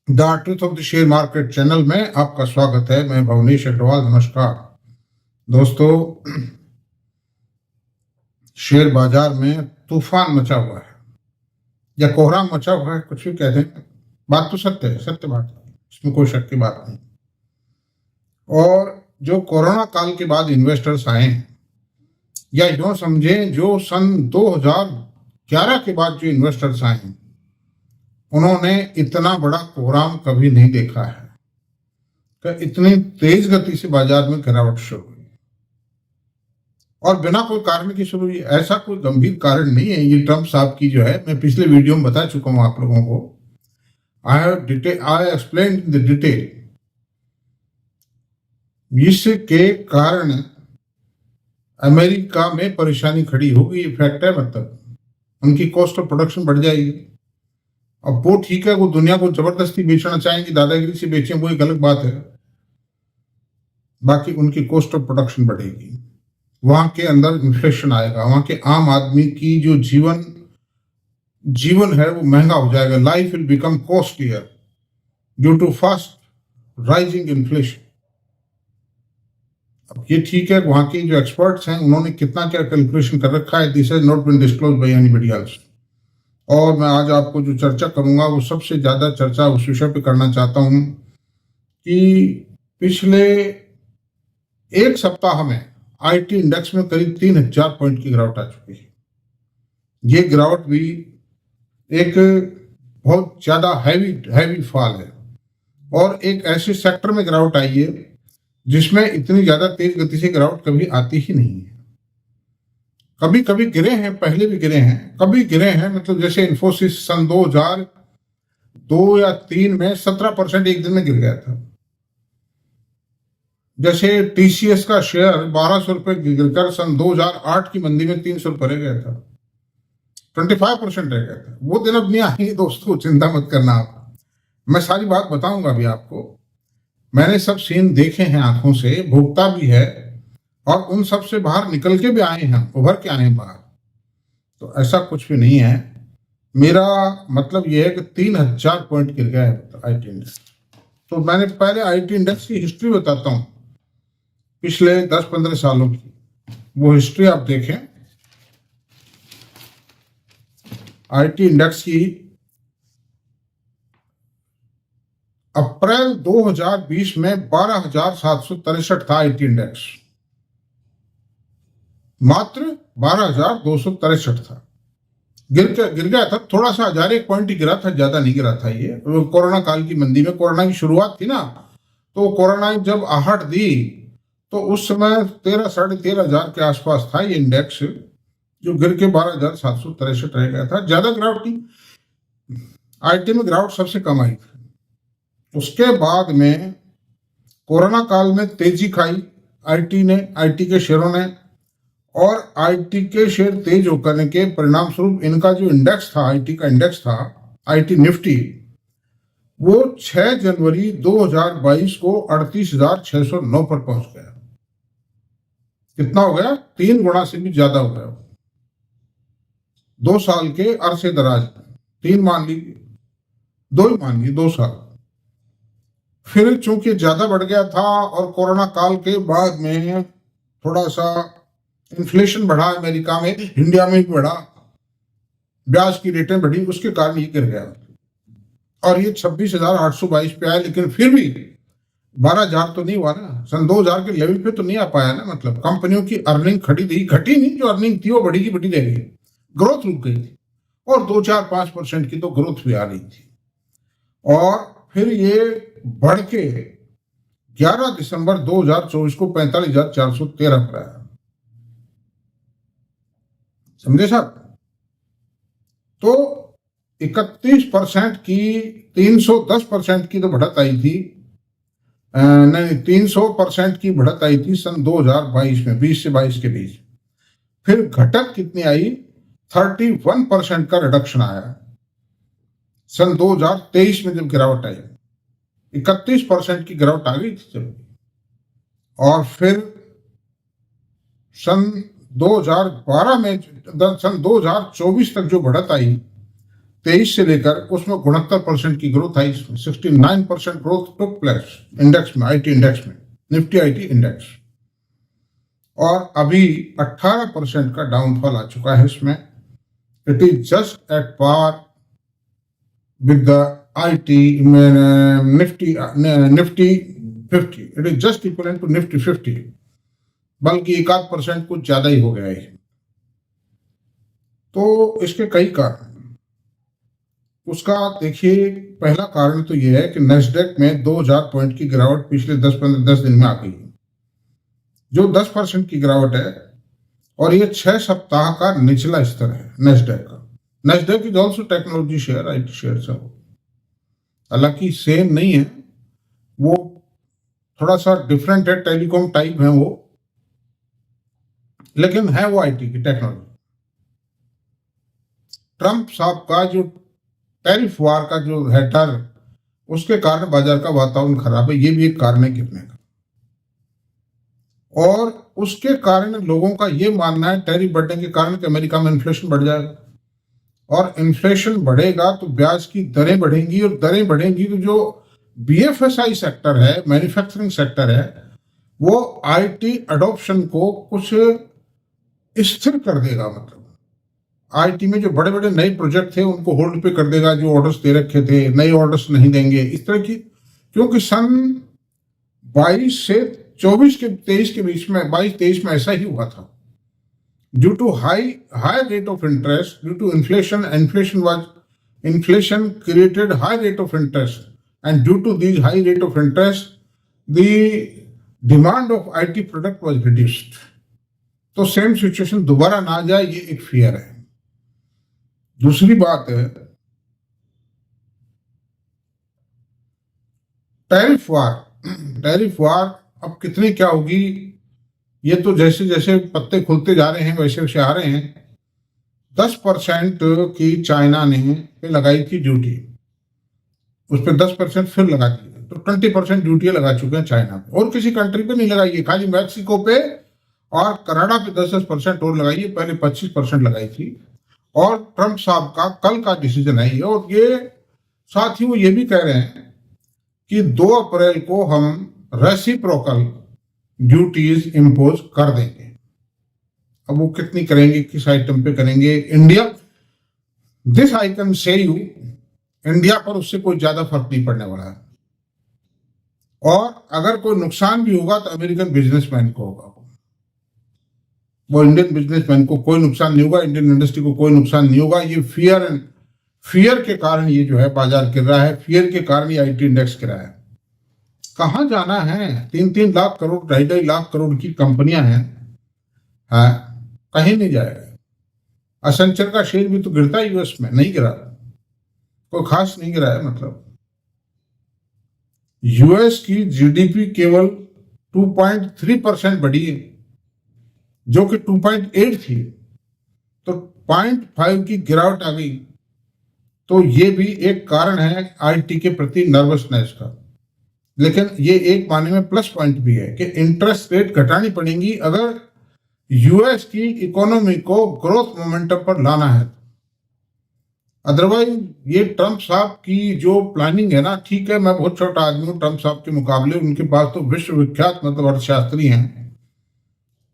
The truth of the share market channel में आपका स्वागत है। मैं भवनेश अग्रवाल। नमस्कार दोस्तों, शेयर बाजार में तूफान मचा हुआ है या कोहराम मचा हुआ है, कुछ भी कह दें, बात तो सत्य है, सत्य बात है, इसमें कोई शक की बात नहीं। और जो कोरोना काल के बाद इन्वेस्टर्स आए हैं, या यूं समझें जो सन 2011 के बाद जो इन्वेस्टर्स आए हैं, उन्होंने इतना बड़ा कोहराम कभी नहीं देखा है कि इतनी तेज गति से बाजार में गिरावट शुरू हुई और बिना कोई कारण की शुरू हुई। ऐसा कोई गंभीर कारण नहीं है। ये ट्रंप साहब की जो है, मैं पिछले वीडियो में बता चुका हूं आप लोगों को। I explain in the detail. इसके कारण अमेरिका में परेशानी खड़ी होगी। इफेक्ट है, मतलब उनकी कॉस्ट ऑफ प्रोडक्शन बढ़ जाएगी। अब वो ठीक है, वो दुनिया को जबरदस्ती बेचना चाहेंगे, दादागिरी से बेचें, वो एक अलग बात है। बाकी उनकी कॉस्ट ऑफ प्रोडक्शन बढ़ेगी, वहां के अंदर इन्फ्लेशन आएगा, वहां के आम आदमी की जो जीवन है वो महंगा हो जाएगा। Life will become costlier due to fast rising inflation. अब ये ठीक है, वहां के जो एक्सपर्ट्स हैं उन्होंने कितना क्या कैलकुलेशन कर रखा है, this has not been disclosed by anybody else. और मैं आज आपको जो चर्चा करूंगा वो सबसे ज्यादा चर्चा उस विषय पे करना चाहता हूं कि पिछले एक सप्ताह में आईटी इंडेक्स में करीब 3000 पॉइंट की गिरावट आ चुकी है। ये गिरावट भी एक बहुत ज्यादा हैवी फॉल है और एक ऐसे सेक्टर में गिरावट आई है जिसमें इतनी ज्यादा तेज गति से गिरावट कभी आती ही नहीं है। कभी कभी गिरे हैं, पहले भी गिरे हैं, कभी गिरे हैं, मतलब जैसे इन्फोसिस सन 2002 या 3 में 17% एक दिन में गिर गया था। जैसे टीसीएस का शेयर 1200 रुपए गिरकर सन 2008 की मंदी में 300 रुपए रह गया था, 25% रह गया था। वो दिन अब नहीं आएंगे दोस्तों, चिंता मत करना आप। मैं सारी बात बताऊंगा अभी आपको। मैंने सब सीन देखे हैं आंखों से, भुगता भी है और उन सब से बाहर निकल के भी आए हैं, उभर के आए हैं बाहर। तो ऐसा कुछ भी नहीं है। मेरा मतलब यह है कि 3000 पॉइंट गिर गया है आईटी इंडेक्स। तो मैंने पहले आईटी इंडेक्स की हिस्ट्री बताता हूं, पिछले 10-15 सालों की। वो हिस्ट्री आप देखें आईटी इंडेक्स की। अप्रैल 2020 में 12,763 था आईटी इंडेक्स, मात्र 12,263 था। गिर गया था, थोड़ा सा 1001 पॉइंट ही गिरा था, ज्यादा नहीं गिरा था। ये कोरोना काल की मंदी में, कोरोना की शुरुआत थी ना, तो कोरोना जब आहट दी तो उस समय 13-13,500 के आसपास था ये इंडेक्स, जो गिर के 12,763 रह गया था। ज्यादा गिरावट नहीं, आईटी में गिरावट सबसे कम आई थी। उसके बाद में कोरोना काल में तेजी खाई आईटी के शेयरों ने, और आईटी के शेयर तेज होकर के परिणाम स्वरूप इनका जो इंडेक्स था, आईटी का इंडेक्स था, आईटी निफ्टी, वो 6 जनवरी 2022 को 38,609 पर पहुंच गया। कितना हो गया? 3 गुना से भी ज्यादा हो गया 2 साल के अरसे दराज में। 3 मान लीजिए, 2 ही मान लीजिए, 2 साल। फिर चूंकि ज्यादा बढ़ गया था और कोरोना काल के बाद में थोड़ा सा इन्फ्लेशन बढ़ा अमेरिका में, इंडिया में भी बढ़ा, ब्याज की रेटें बढ़ी, उसके कारण ये गिर गया और ये 26,822 पे आया। लेकिन फिर भी 12,000 तो नहीं हुआ ना, सन 2000 के लेवल पे तो नहीं आ पाया ना। मतलब कंपनियों की अर्निंग घटी नहीं, जो अर्निंग थी वो बढ़ी रह गई, ग्रोथ रुक गई थी और 2-4-5% की तो ग्रोथ भी आ रही थी। और फिर ये बढ़ के 11 दिसंबर 2024 को 45,413 पर आया। समझे साहब? तो 31% की, 310% की तो बढ़त आई थी, नहीं 300% की बढ़त आई थी सन 2022 में, 20 से 22 के बीच। फिर घटत कितनी आई? 31% का रिडक्शन आया सन 2023 में, जब गिरावट आई 31% की गिरावट आ गई थी जब। और फिर सन 2012 में, सन 2024 तक जो बढ़त आई 23 से लेकर उसमें 69% की ग्रोथ आई। इसमें 69% ग्रोथ टुक प्लेस इंडेक्स में, आईटी इंडेक्स में, निफ्टी आईटी इंडेक्स। और अभी 18% का डाउनफॉल आ चुका है इसमें। It is just at par with the IT Nifty 50। It is just equal to Nifty 50, बल्कि 1% कुछ ज्यादा ही हो गया है। तो इसके कई कारण। उसका देखिए, पहला कारण तो यह है कि नैस्डैक में 2000 पॉइंट की गिरावट पिछले 10 दिन में आ गई, जो 10% की गिरावट है, और ये 6 सप्ताह का निचला स्तर है नैस्डैक का। Nasdaq is also technology share, IT share है, हालांकि सेम नहीं है, वो थोड़ा सा डिफरेंट है, टेलीकॉम टाइप है वो, लेकिन है वो आईटी की टेक्नोलॉजी। ट्रंप साहब का जो टैरिफ वार का जो है डर, उसके कारण बाजार का वातावरण खराब है, ये भी एक कारण है गिरने का। और उसके कारण लोगों का ये मानना है टैरिफ बढ़ने के कारण कि अमेरिका में इन्फ्लेशन बढ़ जाएगा, और इन्फ्लेशन बढ़ेगा तो ब्याज की दरें बढ़ेंगी, और दरें बढ़ेंगी तो जो बीएफएसआई सेक्टर है, मैन्युफैक्चरिंग सेक्टर है, वो आईटी अडॉप्शन को कुछ स्थिर कर देगा। मतलब आईटी में जो बड़े बड़े नए प्रोजेक्ट थे उनको होल्ड पे कर देगा, जो ऑर्डर्स दे रखे थे नए ऑर्डर्स नहीं देंगे, इस तरह की। क्योंकि सन 22 से 24 के 23 के बीच में, 22-23 में ऐसा ही हुआ था। Due to high rate of interest, due to inflation created high rate of interest, and due to these high rate of interest, the demand of IT product was reduced. तो सेम सिचुएशन दोबारा ना आ जाए, ये एक fear है। दूसरी बात है टैरिफ वार अब कितनी क्या होगी, ये तो जैसे जैसे पत्ते खुलते जा रहे हैं वैसे वैसे आ रहे हैं। 10% की चाइना ने पे लगाई थी ड्यूटी, उस पर 10% फिर लगा दी, तो 20% ड्यूटी लगा चुके हैं चाइना पे, और किसी कंट्री पे नहीं लगाई है, खाली मैक्सिको पे और कनाडा पे 10% और लगाई है, पहले 25% लगाई थी। और ट्रंप साहब का कल का डिसीजन है ये, और ये साथ ही वो ये भी कह रहे हैं कि 2 अप्रैल को हम रेसिप्रोकल ड्यूटीज इंपोज कर देंगे। अब वो कितनी करेंगे, किस आइटम पे करेंगे, India, this I can say you, India पर उससे कोई ज्यादा फर्क नहीं पड़ने वाला है। और अगर कोई नुकसान भी होगा तो अमेरिकन बिजनेसमैन को होगा, वो इंडियन बिजनेसमैन को कोई नुकसान नहीं होगा, इंडियन इंडस्ट्री को कोई नुकसान नहीं होगा। ये फियर के कारण ये जो है बाजार गिर रहा है, फियर के कारण ये आईटी इंडेक्स गिरा है। कहाँ जाना है, 3-3 लाख करोड़ 2.5 लाख करोड़ की कंपनियां हैं, कहीं नहीं जाएगा। असेंचर का शेयर भी तो गिरता है यूएस में, नहीं गिरा, कोई खास नहीं गिरा है। मतलब यूएस की जीडीपी केवल 2.3% बढ़ी है, जो कि 2.8 थी, तो 0.5 की गिरावट आ गई। तो ये भी एक कारण है आईटी के प्रति नर्वसनेस का। लेकिन ये एक मायने में प्लस पॉइंट भी है कि इंटरेस्ट रेट घटानी पड़ेंगी अगर यूएस की इकोनॉमी को ग्रोथ मोमेंटम पर लाना है। अदरवाइज ये ट्रंप साहब की जो प्लानिंग है ना, ठीक है, मैं बहुत छोटा आदमी हूँ ट्रंप साहब के मुकाबले, उनके पास तो विश्वविख्यात मतलब अर्थशास्त्री हैं,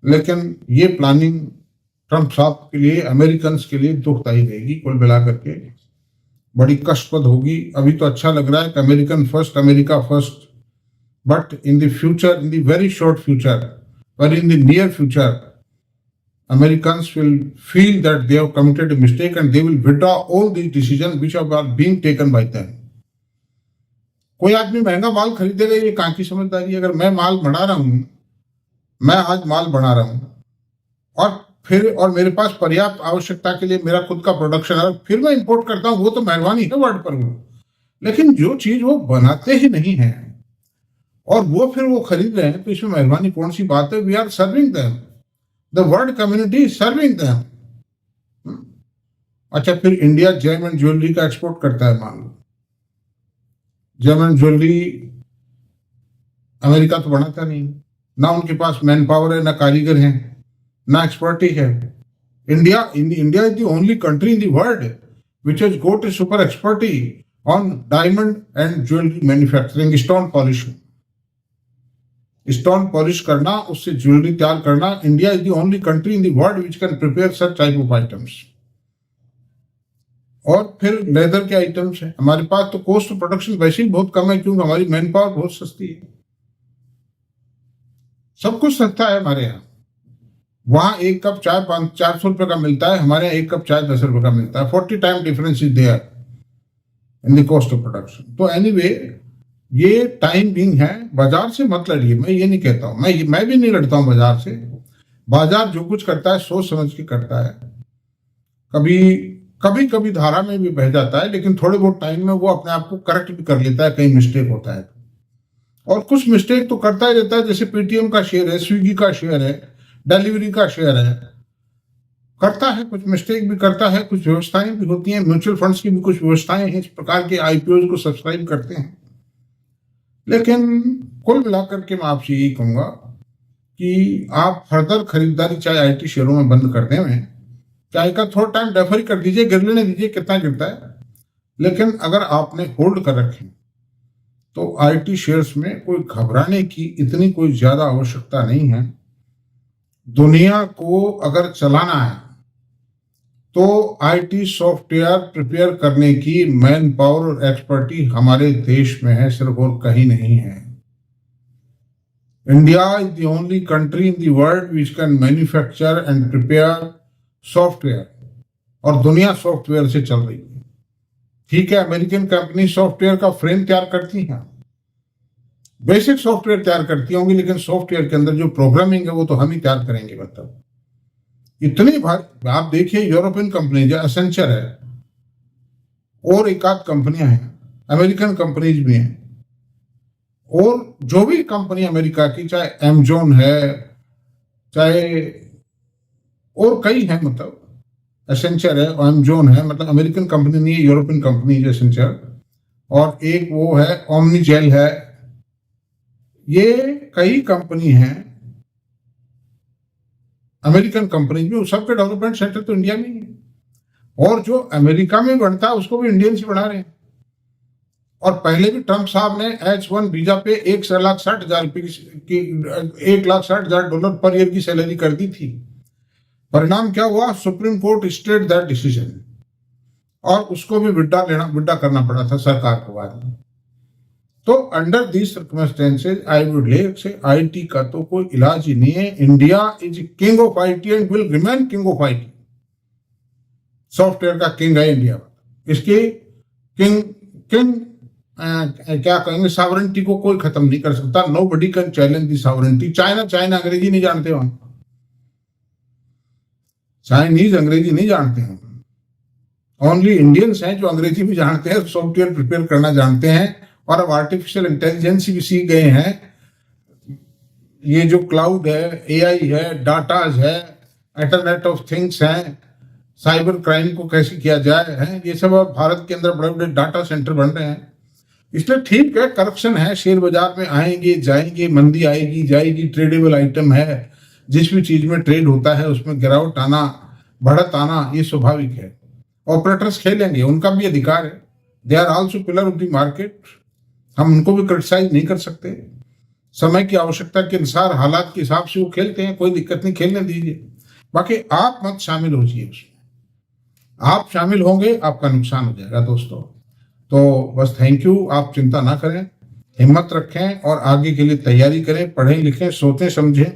लेकिन ये प्लानिंग ट्रंप साहब के लिए, अमेरिकन के लिए दुखदायी रहेगी, कुल मिलाकर के बड़ी कष्टप्रद होगी। अभी तो अच्छा लग रहा है कि American first, America first, but in the future, in the very short future, और in the near future, Americans will feel that they have committed a mistake and they will withdraw all these decisions which are being taken by them. कोई आदमी महंगा माल खरीदेगा, ये कहाँ की समझदारी है? अगर मैं माल बना रहा हूं, मैं आज माल बना रहा हूं और मेरे पास पर्याप्त आवश्यकता के लिए मेरा खुद का प्रोडक्शन है, फिर मैं इंपोर्ट करता हूं, वो तो मेहरबानी है वर्ड पर वो। लेकिन जो चीज वो बनाते ही नहीं है और वो फिर वो खरीद रहे हैं, तो इसमें मेहरबानी कौन सी बात है? We are serving them, The world community is serving them. अच्छा, फिर इंडिया जेम एंड ज्वेलरी का एक्सपोर्ट करता है, मान लो जेम एंड ज्वेलरी अमेरिका तो बनाता नहीं, ना उनके पास मैन पावर है, ना कारीगर हैं, ना एक्सपर्टी है। India is the only country in the world which has got a super expertise on diamond and jewelry manufacturing, stone polishing. Stone polish करना, उससे ज्वेलरी तैयार करना. India is the only country in the world which can prepare such type of items. और फिर leather के items है हमारे पास. तो कॉस्ट ऑफ प्रोडक्शन वैसे ही बहुत कम है क्योंकि हमारी मैन पावर बहुत सस्ती है. सब कुछ सस्ता है हमारे यहाँ. वहां एक कप चाय 400 रुपए का मिलता है, हमारे यहाँ एक कप चाय 10 रुपए का मिलता है. 40 time difference is there in the cost of production. तो एनीवे ये टाइम बिंग है. बाजार से मत लड़िए, मैं ये नहीं कहता हूं. मैं भी नहीं लड़ता हूं बाजार से. बाजार जो कुछ करता है सोच समझ के करता है. कभी कभी धारा में भी बह जाता है, लेकिन थोड़े बहुत टाइम में वो अपने आप को करेक्ट भी कर लेता है. कहीं मिस्टेक होता है और कुछ मिस्टेक तो करता ही रहता है. जैसे पेटीएम का शेयर है, स्विगी का शेयर है, डिलीवरी का शेयर है, करता है. कुछ मिस्टेक भी करता है. कुछ व्यवस्थाएं भी होती हैं. म्यूचुअल फंड्स की भी कुछ व्यवस्थाएं हैं. इस प्रकार के आईपीओ को सब्सक्राइब करते हैं. लेकिन कुल मिलाकर के मैं आपसे यही कहूंगा कि आप फर्दर खरीदारी चाहे आईटी शेयरों में बंद कर दें, चाहे का थोड़ा टाइम डेफर कर दीजिए, गिर लेने दीजिए कितना गिरता है. लेकिन अगर आपने होल्ड कर रखे तो आईटी शेयर्स में कोई घबराने की इतनी कोई ज्यादा आवश्यकता नहीं है. दुनिया को अगर चलाना है तो आईटी सॉफ्टवेयर प्रिपेयर करने की मैन पावर और एक्सपर्टीज हमारे देश में है, सिर्फ और कहीं नहीं है. India is the only country in the world which can manufacture and prepare software. और दुनिया सॉफ्टवेयर से चल रही है. ठीक है, अमेरिकन कंपनी सॉफ्टवेयर का फ्रेम तैयार करती है, बेसिक सॉफ्टवेयर तैयार करती होंगी, लेकिन सॉफ्टवेयर के अंदर जो प्रोग्रामिंग है वो तो हम ही तैयार करेंगे. मतलब इतनी भारी. आप देखिए यूरोपियन कंपनी जो एसेंचर है और एक आध कंपनियां हैं, अमेरिकन कंपनीज भी हैं, और जो भी कंपनी अमेरिका की, चाहे एमेजॉन है, चाहे और कई हैं, मतलब एसेंचर है और एमेजॉन है. मतलब अमेरिकन कंपनी नहीं है, यूरोपियन कंपनी है एसेंचर. और एक वो है ओमनीजेल है. ये कई कंपनी हैं अमेरिकन कंपनी में. सबके डेवलपमेंट सेंटर तो इंडिया में ही है. और जो अमेरिका में बनता है उसको भी इंडियंस ही बना रहे हैं. और पहले भी ट्रंप साहब ने H1 वीजा पे 1,60,000 की $1,60,000 पर ईयर की सैलरी कर दी थी. परिणाम क्या हुआ? Supreme court state that decision और उसको भी विड्रॉ करना पड़ा था सरकार को बाद में. तो under these circumstances I would like say IT का तो कोई इलाज ही नहीं है. India is king of IT and will remain king of IT. Software का किंग है इंडिया. इसकी किंग क्या कहेंगे, सॉवरेंटी को कोई खत्म नहीं कर सकता. Nobody can challenge the sovereignty. China अंग्रेजी नहीं जानते वहां. चाइनीज अंग्रेजी नहीं जानते हैं. ओनली इंडियंस हैं जो अंग्रेजी भी जानते हैं, सॉफ्टवेयर प्रिपेयर करना जानते हैं. और अब आर्टिफिशियल इंटेलिजेंस भी सीख गए हैं. ये जो क्लाउड है, एआई है, डाटाज है, इंटरनेट ऑफ थिंग्स है, साइबर क्राइम को कैसे किया जाए है, ये सब अब भारत के अंदर बड़े बड़े डाटा सेंटर बन रहे हैं. इसलिए ठीक है, करप्शन है, शेयर बाजार में आएंगे जाएंगे, मंदी आएगी जाएगी, ट्रेडेबल आइटम है. जिस भी चीज में ट्रेड होता है उसमें गिरावट आना, बढ़त आना, ये स्वाभाविक है. ऑपरेटर्स खेलेंगे, उनका भी अधिकार है. They are also pillar of the market. हम उनको भी क्रिटिसाइज नहीं कर सकते. समय की आवश्यकता के अनुसार, हालात के हिसाब से वो खेलते हैं, कोई दिक्कत नहीं, खेलने दीजिए. बाकी आप मत शामिल होइए उसमें. आप शामिल होंगे आपका नुकसान हो जाएगा दोस्तों. तो बस थैंक यू. आप चिंता ना करें, हिम्मत रखें और आगे के लिए तैयारी करें. पढ़ें लिखें, सोचें समझें,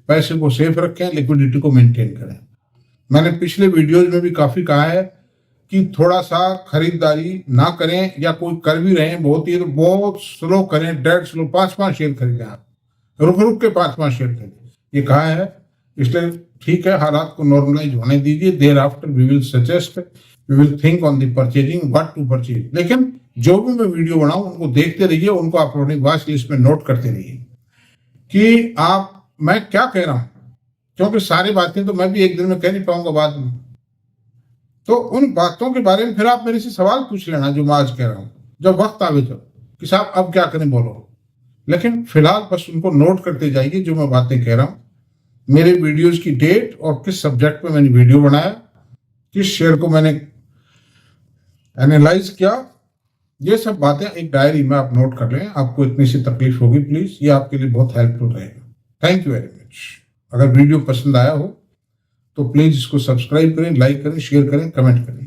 पैसे को सेफ रखें, लिक्विडिटी को मेंटेन करें. मैंने पिछले वीडियोज में भी काफी कहा है कि थोड़ा सा खरीदारी ना करें, या कोई कर भी रहे हैं बहुत ही तो बहुत स्लो करें, डेड स्लो. 5 शेयर खरीदें. आप रुक के 5 शेयर खरीदें, ये कहा है. इसलिए ठीक है, हालात को नॉर्मलाइज होने दीजिए. Thereafter we will suggest, we will think on the purchasing, what to purchase. लेकिन जो भी मैं वीडियो बनाऊं उनको देखते रहिए, उनको आप अपनी वॉच लिस्ट में नोट करते रहिए कि मैं क्या कह रहा हूं, क्योंकि सारी बातें तो मैं भी एक दिन में कह नहीं पाऊंगा बाद में. तो उन बातों के बारे में फिर आप मेरे से सवाल पूछ लेना जो मैं आज कह रहा हूं, जब वक्त आवे तब, कि साहब अब क्या करें बोलो. लेकिन फिलहाल बस उनको नोट करते जाइए जो मैं बातें कह रहा हूं, मेरे वीडियोस की डेट और किस सब्जेक्ट पे मैंने वीडियो बनाया, किस शेयर को मैंने एनालाइज किया। ये सब बातें एक डायरी में आप नोट कर लें। आपको इतनी सी तकलीफ होगी, प्लीज, ये आपके लिए बहुत हेल्पफुल रहेगा। Thank you very much. अगर वीडियो पसंद आया हो तो प्लीज इसको सब्सक्राइब करें, लाइक करें, शेयर करें, कमेंट करें।